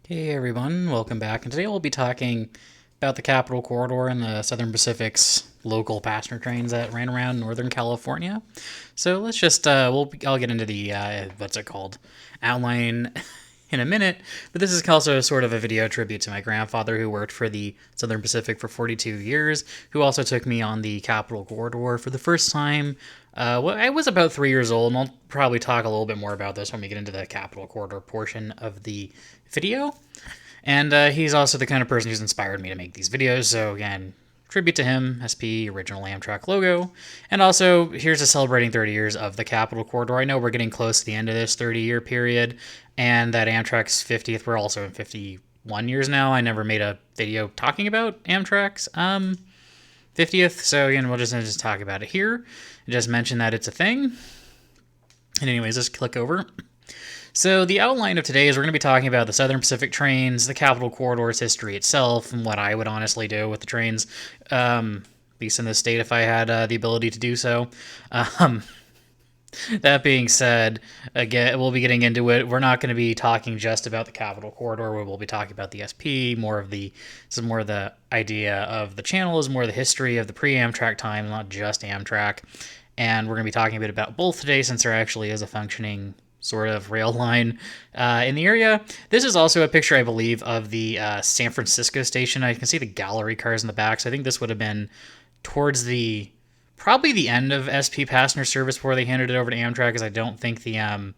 Hey everyone, welcome back. And today we'll be talking about the Capital Corridor and the Southern Pacific's local passenger trains that ran around Northern California. So let's just I'll get into the what's it called outline in a minute. But this is also sort of a video tribute to my grandfather who worked for the Southern Pacific for 42 years, who also took me on the Capital Corridor for the first time. Well, I was about 3 years old, and I'll probably talk a little bit more about this when we get into the Capital Corridor portion of the video. And he's also the kind of person who's inspired me to make these videos. So again, tribute to him, SP, original Amtrak logo. And also, here's a celebrating 30 years of the Capital Corridor. I know we're getting close to the end of this 30-year period, and that Amtrak's 50th, we're also in 51 years now. I never made a video talking about Amtrak's 50th, so again, we'll just talk about it here. And just mention that it's a thing. And anyways, let's click over. So the outline of today is we're going to be talking about the Southern Pacific trains, the Capital Corridor's history itself, and what I would honestly do with the trains, at least in this state if I had the ability to do so. That being said, again, we'll be getting into it. We're not going to be talking just about the Capital Corridor. We'll be talking about the SP, more of the idea of the channel is more the history of the pre-Amtrak time, not just Amtrak. And we're going to be talking a bit about both today since there actually is a functioning sort of rail line in the area. This is also a picture, I believe, of the San Francisco station. I can see the gallery cars in the back, so I think this would have been towards probably the end of SP passenger service before they handed it over to Amtrak, because I don't think the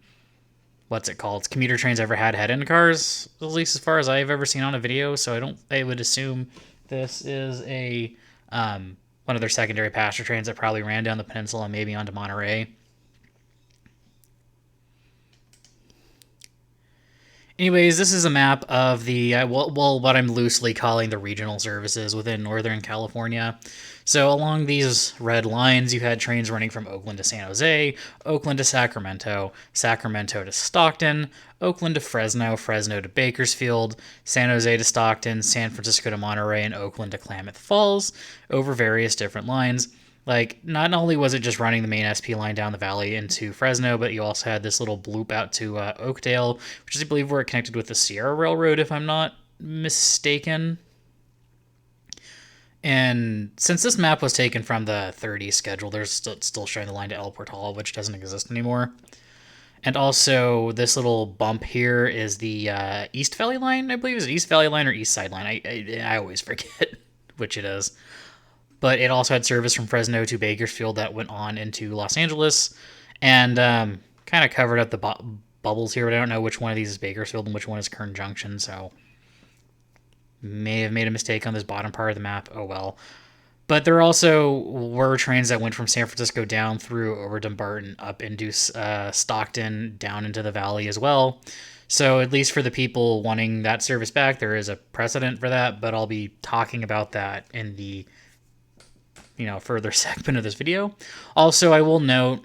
what's it called? Commuter trains ever had head-end cars, at least as far as I've ever seen on a video. So I would assume this is a one of their secondary passenger trains that probably ran down the peninsula and maybe onto Monterey. Anyways, this is a map of the, what I'm loosely calling the regional services within Northern California. So along these red lines, you had trains running from Oakland to San Jose, Oakland to Sacramento, Sacramento to Stockton, Oakland to Fresno, Fresno to Bakersfield, San Jose to Stockton, San Francisco to Monterey, and Oakland to Klamath Falls over various different lines. Like, not only was it just running the main SP line down the valley into Fresno, but you also had this little bloop out to Oakdale, which is, I believe, where it connected with the Sierra Railroad, if I'm not mistaken. And since this map was taken from the 30 schedule, there's still showing the line to El Portal, which doesn't exist anymore. And also, this little bump here is the East Valley line, I believe. Is it East Valley line or East Side line? I always forget which it is. But it also had service from Fresno to Bakersfield that went on into Los Angeles, and kind of covered up the bubbles here, but I don't know which one of these is Bakersfield and which one is Kern Junction, so may have made a mistake on this bottom part of the map. Oh well. But there also were trains that went from San Francisco down through over Dumbarton up into Stockton, down into the valley as well. So at least for the people wanting that service back, there is a precedent for that, but I'll be talking about that in the further segment of this video. Also, I will note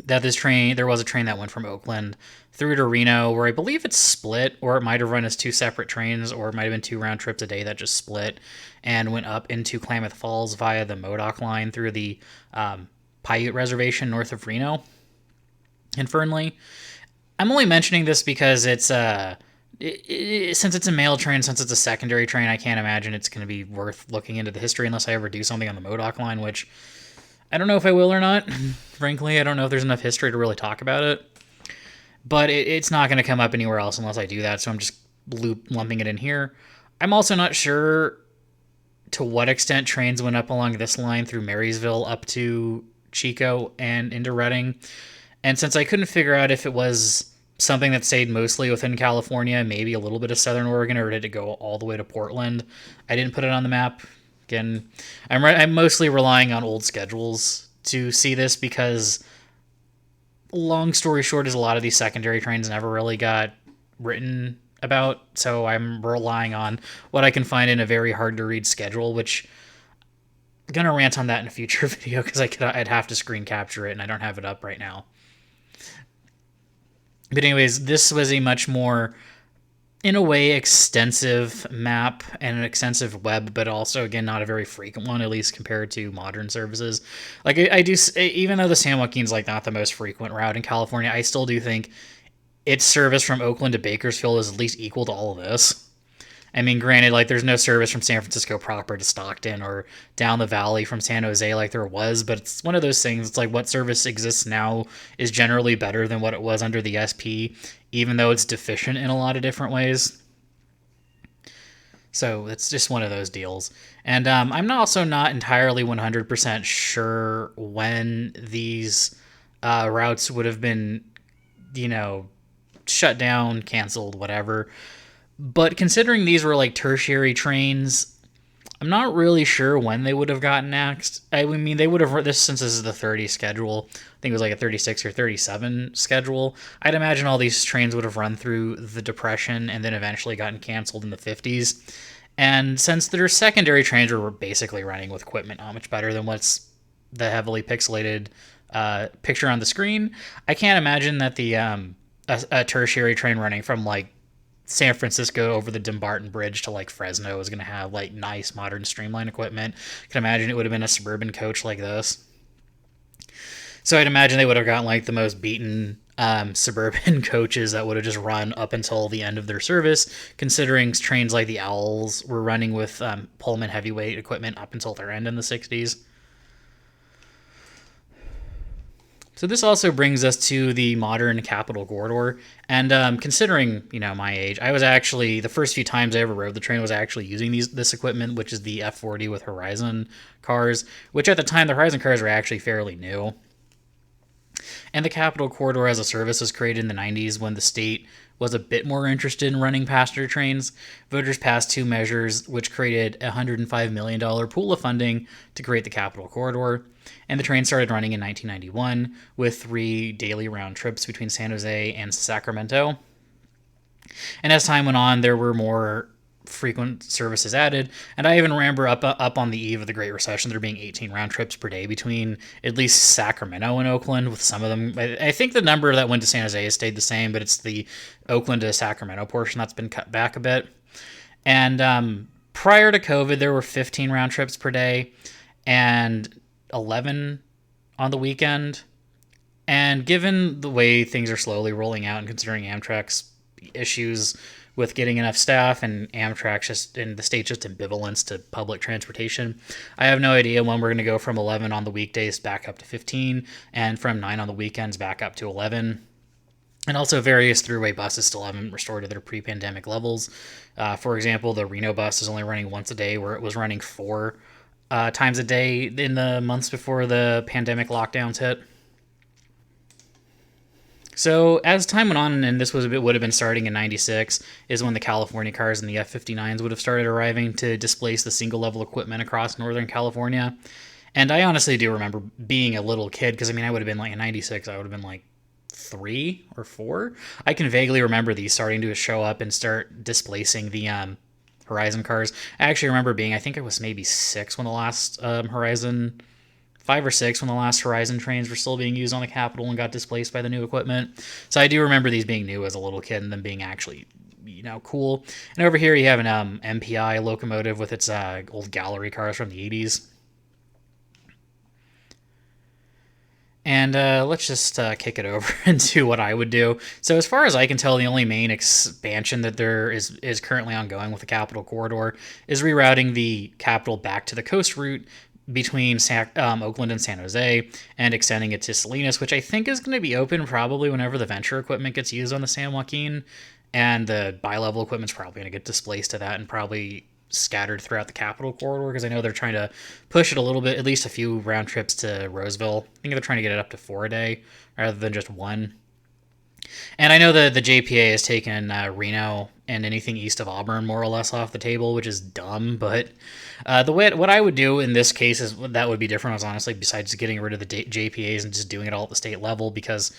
that there was a train that went from Oakland through to Reno, where I believe it's split, or it might have run as two separate trains, or it might have been 2 round trips a day that just split and went up into Klamath Falls via the Modoc line through the Paiute Reservation north of Reno and Fernley. I'm only mentioning this because it's since it's a mail train, since it's a secondary train, I can't imagine it's going to be worth looking into the history unless I ever do something on the Modoc line, which I don't know if I will or not. Frankly, I don't know if there's enough history to really talk about it. But it's not going to come up anywhere else unless I do that, so I'm just lumping it in here. I'm also not sure to what extent trains went up along this line through Marysville up to Chico and into Redding. And since I couldn't figure out if it was something that stayed mostly within California, maybe a little bit of Southern Oregon, or did it go all the way to Portland, I didn't put it on the map. Again, I'm mostly relying on old schedules to see this because, long story short, is a lot of these secondary trains never really got written about, so I'm relying on what I can find in a very hard to read schedule, which I'm gonna rant on that in a future video because I'd have to screen capture it and I don't have it up right now. But anyways, this was a much more, in a way, extensive map and an extensive web, but also, again, not a very frequent one, at least compared to modern services. Like, I do, even though the San Joaquin's like not the most frequent route in California, I still do think its service from Oakland to Bakersfield is at least equal to all of this. I mean, granted, like there's no service from San Francisco proper to Stockton or down the valley from San Jose like there was, but it's one of those things. It's like what service exists now is generally better than what it was under the SP, even though it's deficient in a lot of different ways. So it's just one of those deals. And I'm also not entirely 100% sure when these routes would have been, you know, shut down, canceled, whatever. But considering these were like tertiary trains, I'm not really sure when they would have gotten axed. I mean, they would have this since this is the 30 schedule. I think it was like a 36 or 37 schedule. I'd imagine all these trains would have run through the Depression and then eventually gotten canceled in the 50s. And since their secondary trains were basically running with equipment not much better than what's the heavily pixelated picture on the screen, I can't imagine that a tertiary train running from like San Francisco over the Dumbarton Bridge to like Fresno is going to have like nice modern streamlined equipment. I can imagine it would have been a suburban coach like this. So I'd imagine they would have gotten like the most beaten suburban coaches that would have just run up until the end of their service, considering trains like the Owls were running with Pullman heavyweight equipment up until their end in the 60s. So this also brings us to the modern Capital Corridor, and considering my age, I was actually the first few times I ever rode the train was actually using this equipment, which is the F40 with Horizon cars, which at the time the Horizon cars were actually fairly new. And the Capital Corridor as a service was created in the 90s when the state was a bit more interested in running passenger trains. Voters passed two measures which created a $105 million pool of funding to create the Capital Corridor. And the train started running in 1991 with 3 daily round trips between San Jose and Sacramento. And as time went on, there were more frequent services added, and I even remember up on the eve of the Great Recession there being 18 round trips per day between at least Sacramento and Oakland, with some of them I think the number that went to San Jose has stayed the same, but it's the Oakland to Sacramento portion that's been cut back a bit. And prior to COVID there were 15 round trips per day and 11 on the weekend. And given the way things are slowly rolling out and considering Amtrak's issues with getting enough staff and Amtrak's just in the state's just ambivalence to public transportation, I have no idea when we're going to go from 11 on the weekdays back up to 15 and from 9 on the weekends back up to 11. And also various throughway buses still haven't restored to their pre-pandemic levels. For example, the Reno bus is only running once a day where it was running 4 times a day in the months before the pandemic lockdowns hit. So as time went on, and this would have been starting in '96, is when the California cars and the F-59s would have started arriving to displace the single-level equipment across Northern California. And I honestly do remember being a little kid, because I would have been like in '96, I would have been like 3 or 4. I can vaguely remember these starting to show up and start displacing the Horizon cars. I actually remember being, I think I was maybe 6 when the last Horizon 5 or 6 when the last Horizon trains were still being used on the Capitol and got displaced by the new equipment. So I do remember these being new as a little kid and them being actually, cool. And over here you have an MPI locomotive with its old gallery cars from the 80s. And let's just kick it over into what I would do. So as far as I can tell, the only main expansion that there is currently ongoing with the Capital Corridor is rerouting the Capital back to the coast route between Oakland and San Jose and extending it to Salinas, which I think is going to be open probably whenever the Venture equipment gets used on the San Joaquin, and the bi-level equipment's probably going to get displaced to that and probably scattered throughout the Capital Corridor, because I know they're trying to push it a little bit, at least a few round trips to Roseville. I think they're trying to get it up to 4 a day rather than just 1. And I know that the JPA has taken Reno and anything east of Auburn more or less off the table, which is dumb. But what I would do in this case is that would be different. Was honestly, besides getting rid of the JPAs and just doing it all at the state level, because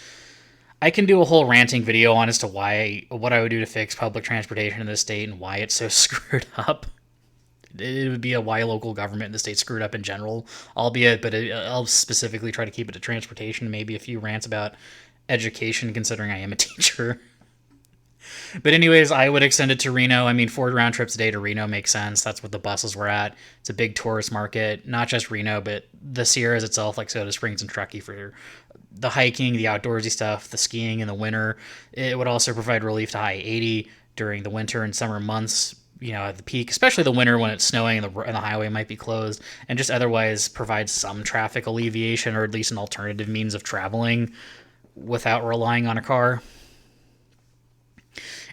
I can do a whole ranting video on as to what I would do to fix public transportation in this state and why it's so screwed up. It would be a why local government in the state screwed up in general, albeit, but I'll specifically try to keep it to transportation, maybe a few rants about education, considering I am a teacher. But anyways, I would extend it to Reno. I mean, 4 round trips a day to Reno makes sense. That's what the buses were at. It's a big tourist market, not just Reno, but the Sierras itself, like Soda Springs and Truckee, for the hiking, the outdoorsy stuff, the skiing in the winter. It would also provide relief to I-80 during the winter and summer months, at the peak, especially the winter when it's snowing and the highway might be closed, and just otherwise provide some traffic alleviation or at least an alternative means of traveling without relying on a car.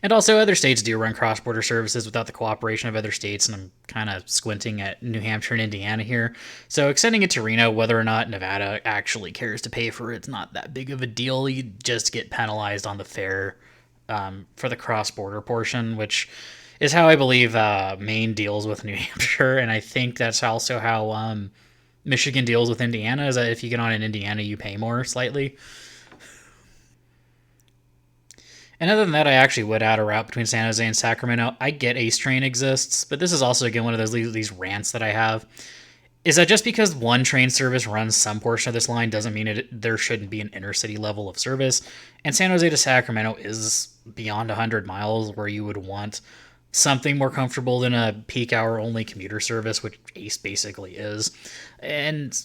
And also, other states do run cross border services without the cooperation of other states, and I'm kind of squinting at New Hampshire and Indiana here. So, extending it to Reno, whether or not Nevada actually cares to pay for it's not that big of a deal. You just get penalized on the fare for the cross border portion, which is how I believe Maine deals with New Hampshire, and I think that's also how Michigan deals with Indiana, is that if you get on in Indiana, you pay more slightly. And other than that, I actually would add a route between San Jose and Sacramento. I get Ace Train exists, but this is also, again, one of these rants that I have. Is that just because one train service runs some portion of this line doesn't mean there shouldn't be an intercity level of service. And San Jose to Sacramento is beyond 100 miles, where you would want something more comfortable than a peak hour only commuter service, which Ace basically is. And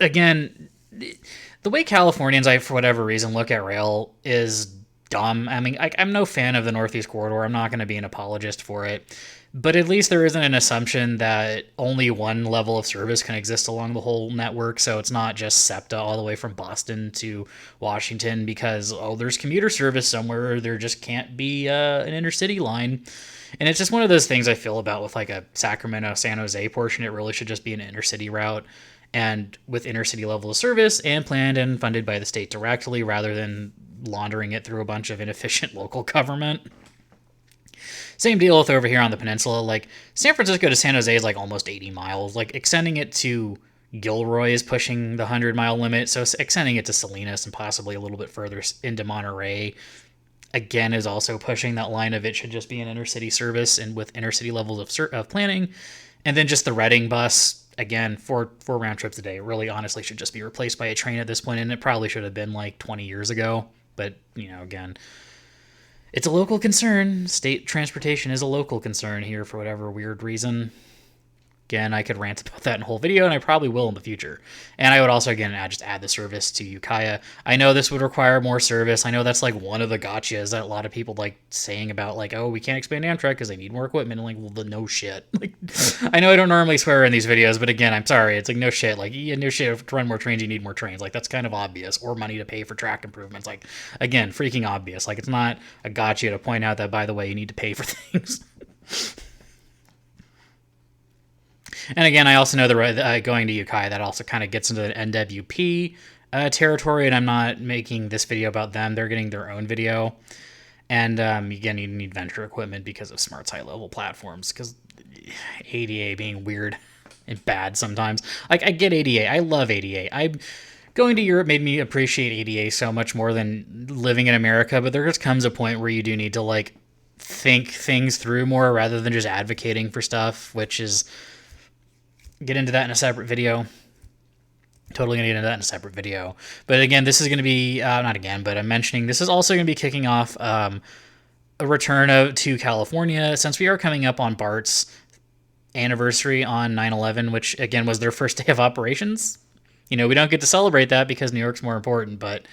again, the way Californians, for whatever reason, look at rail is dumb. I mean, I'm no fan of the Northeast Corridor. I'm not going to be an apologist for it. But at least there isn't an assumption that only one level of service can exist along the whole network. So it's not just SEPTA all the way from Boston to Washington because, there's commuter service somewhere. There just can't be an intercity line. And it's just one of those things I feel about with like a Sacramento, San Jose portion. It really should just be an intercity route and with intercity level of service and planned and funded by the state directly rather than laundering it through a bunch of inefficient local government. Same deal with over here on the peninsula. Like, San Francisco to San Jose is like almost 80 miles. Like, extending it to Gilroy is pushing the 100-mile limit. So extending it to Salinas and possibly a little bit further into Monterey, again, is also pushing that line of it should just be an intercity service and with intercity levels of planning. And then just the Reading bus, again, four round trips a day, really honestly should just be replaced by a train at this point. And it probably should have been like 20 years ago. But, again, it's a local concern. State transportation is a local concern here for whatever weird reason. Again, I could rant about that in a whole video, and I probably will in the future. And I would also, again, add the service to Ukiah. I know this would require more service. I know that's like one of the gotchas that a lot of people like saying about, like, we can't expand Amtrak because they need more equipment. And like, well, no shit. Like, I know I don't normally swear in these videos, but again, I'm sorry. It's like, no shit. Like, no shit. To run more trains, you need more trains. Like, that's kind of obvious. Or money to pay for track improvements. Like, again, freaking obvious. Like, it's not a gotcha to point out that, by the way, you need to pay for things. And again, I also know going to Ukiah, that also kind of gets into the NWP territory, and I'm not making this video about them. They're getting their own video. And again, you need venture equipment because of Smart's high-level platforms, because ADA being weird and bad sometimes. Like, I get ADA. I love ADA. Going to Europe made me appreciate ADA so much more than living in America, but there just comes a point where you do need to, like, think things through more rather than just advocating for stuff, which is... Get into that in a separate video. Totally going to get into that in a separate video. But again, this is going to be, not again, but I'm mentioning this is also going to be kicking off a return to California, since we are coming up on BART's anniversary on 9/11, which again was their first day of operations. We don't get to celebrate that because New York's more important, but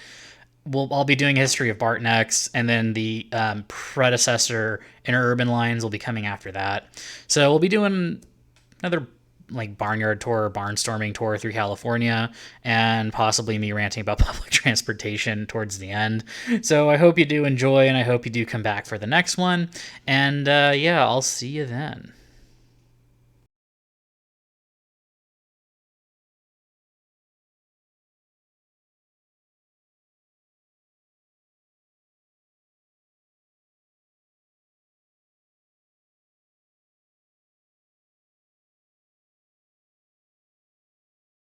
I'll be doing a history of BART next, and then the predecessor interurban lines will be coming after that. So we'll be doing another like barnyard tour, barnstorming tour through California, and possibly me ranting about public transportation towards the end. So I hope you do enjoy, and I hope you do come back for the next one. And yeah, I'll see you then.